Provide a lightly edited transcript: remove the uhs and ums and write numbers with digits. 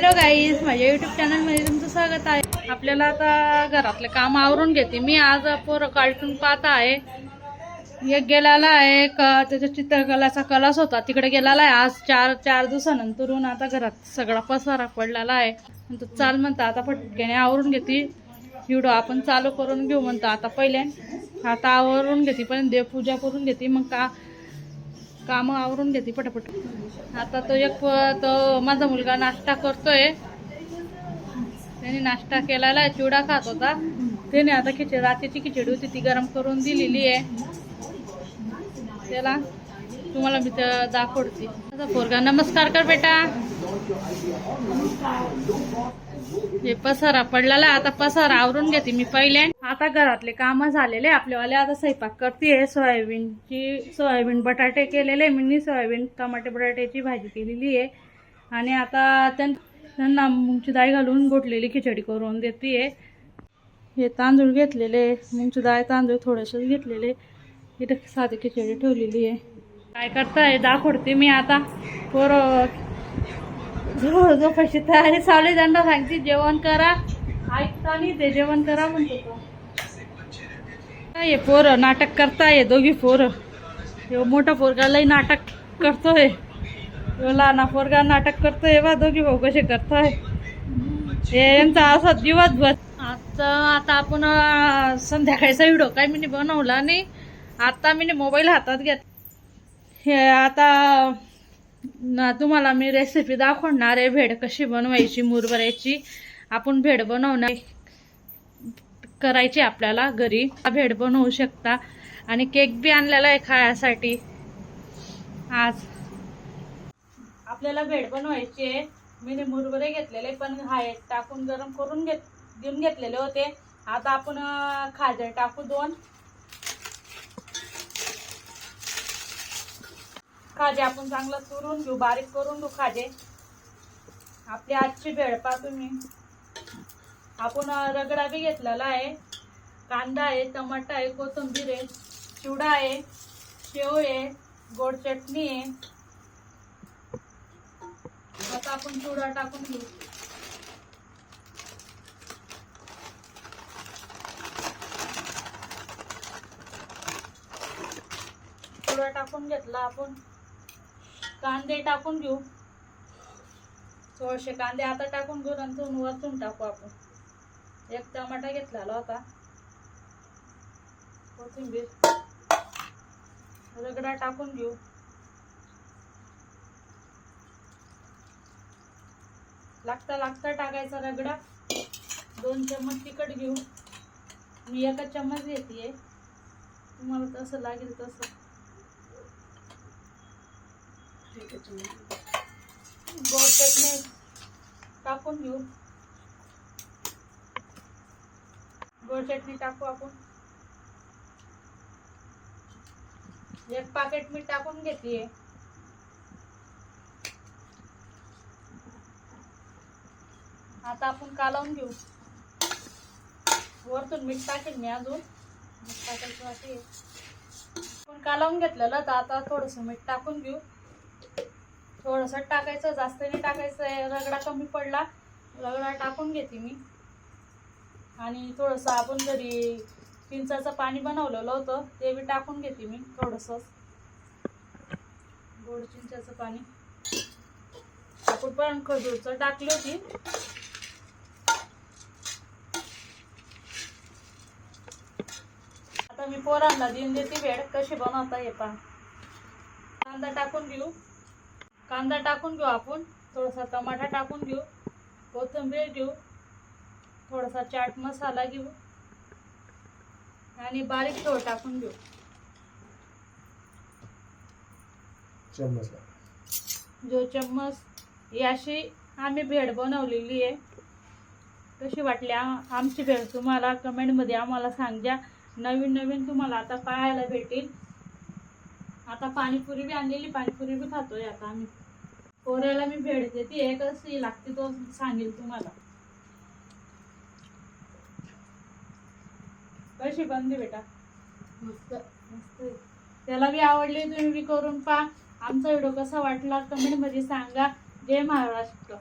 Hello guys, माझ्या YouTube चॅनलमध्ये तुमचं स्वागत आहे. आपल्याला आता घरातले काम आवरून घेते मी. आज पोरं कार्टून पाहत आहे. एक गेलेला आहे त्याच्या चित्रकलाचा क्लास होता, तिकडे गेलेला आहे. आज चार दिवसानंतरून आता घरात सगळा पसारा पडलेला आहे. म्हणतो चाल म्हणता आता पटकन आवरून घेते. व्हिडिओ आपण चालू करून घेऊ म्हणता. आता पहिले आता आवरून घेते, पण देवपूजा करून घेते, मग काम आवरून घेते पटापट. आता तो माझा मुलगा नाश्ता करतोय. त्याने नाश्ता केलेला आहे, चिवडा खात होता. त्याने आता रात्रीची खिचडी होती ती गरम करून दिलेली आहे त्याला. तुम्हाला मी दाखवते. माझा पोरगा नमस्कार कर बेटा. हे पसारा पडलेला, आता पसारा आवरून घेते मी पहिले. आता घरातले काम झालेले आपल्यावाले. आता स्वयंपाक करते. सोयाबीन बटाटे केलेले मी. सोयाबीन टमाटे बटाट्याची भाजी केलेली आहे. आणि आता त्यांना मुगची डाळ घालून गोठलेली खिचडी करून देते. हे तांदूळ घेतलेले, मुगची डाळ तांदूळ थोडेसे घेतलेले. इथे साधी खिचडी ठेवलेली आहे. काय करताय दाखवते मी. आता पोरं झोपायची तयारी चालू आहे. त्यांना सांगते जेवण करा. ऐकता नाही ते, जेवण करा म्हणतो तो. हे पोरं नाटक करताय, दोघी पोरं. मोठा पोरगा लई नाटक करतोय, लहाना पोरगा नाटक करतोय. बा दोघी भाऊ कसे करताय. हे यांचा असा दिवसभर. आता आपण संध्याकाळचा व्हिडिओ काय मी बनवला नाही. आता मी मोबाईल हातात घेत. हे आता तुम्हाला मी रेसिपी दाखवणार आहे. भेड कशी बनवायची, मुरमुऱ्याची. आपण भेड बनवणार करायची आपल्याला घरी. भेड बनवू शकता. आणि केक बी आणलेला आहे खाण्यासाठी. आज आपल्याला भेड बनवायची आहे. मी मुरमुरे घेतलेले, पण टाकून गरम करून देऊन घेतलेले होते. आता आपण खाजर टाकू 2 खाजे. आपण चांगलं चुरून घेऊ, बारीक करून घेऊ खाजे. आपली आजची भेळ पहा तुम्ही. आपण रगडा बी घेतलेला आहे. कांदा आहे, टमाटा आहे, कोथिंबीर आहे, चिवडा आहे, शेव आहे, गोड चटणी आहे. आता आपण चिवडा टाकून घेऊ. चिवडा टाकून घेतला आपण. कांदे टाकून घेऊ. थोडेसे कांदे आता टाकून घेऊ, नंतर वरतून टाकू आपण. एक टमाटा घेतलेला होता. कोथिंबीर, रगडा टाकून घेऊ. लागता टाकायचा रगडा. 2 चम्मच तिखट घेऊ. मी 1 चम्मच घेते, तुम्हाला तसं लागेल तसं. गोड चटणी टाकून घेऊ. गोड चटणी टाकू आपण. 1 पाकिट मीठ टाकून घेते. आता आपण कालवून घेऊ. वरतून मीठ टाकेल मी, अजून मीठ टाकायचं वाटे. आपण कालवून घेतलेलं तर आता थोडंसं मीठ टाकून घेऊ. थोडंसं टाकायचं, जास्त नाही टाकायचं. रगडा कमी पडला, रगडा टाकून घेते मी. आणि थोडंसं आपण जरी चिंचाचं पाणी बनवलेलं होतं ते बी टाकून घेते मी. थोडंसं गोड चिंचाचं पाणी. आपण पण खजूरचं टाकली होती. आता मी पोरांना देऊन देते भेड कशी बनवता हे पहा. कांदा टाकून घेऊ. कांदा टाकून घेऊ आपण. थोडासा टमाटा टाकून घेऊ. कोथिंबीर घेऊ. थोडासा चाट मसाला घेऊ. आणि बारीक शेव टाकून घेऊ. 2 चम्मच. याशी आम्ही भेड बनवलेली आहे. कशी वाटली आमची भेड तुम्हाला कमेंटमध्ये आम्हाला सांगा. नवीन तुम्हाला आता पाहायला भेटेल. आता पाणीपुरी बी आणलेली, पाणीपुरी बी खातोय आता आम्ही. पोऱ्याला मी भेड देते, कशी लागते तो सांगेल तुम्हाला. कशी बनली बेटा? मस्त मस्त. त्याला बी आवडली, तुम्ही बी करून पहा. आमचा व्हिडिओ कसा वाटला कमेंट मध्ये सांगा. जय महाराष्ट्र.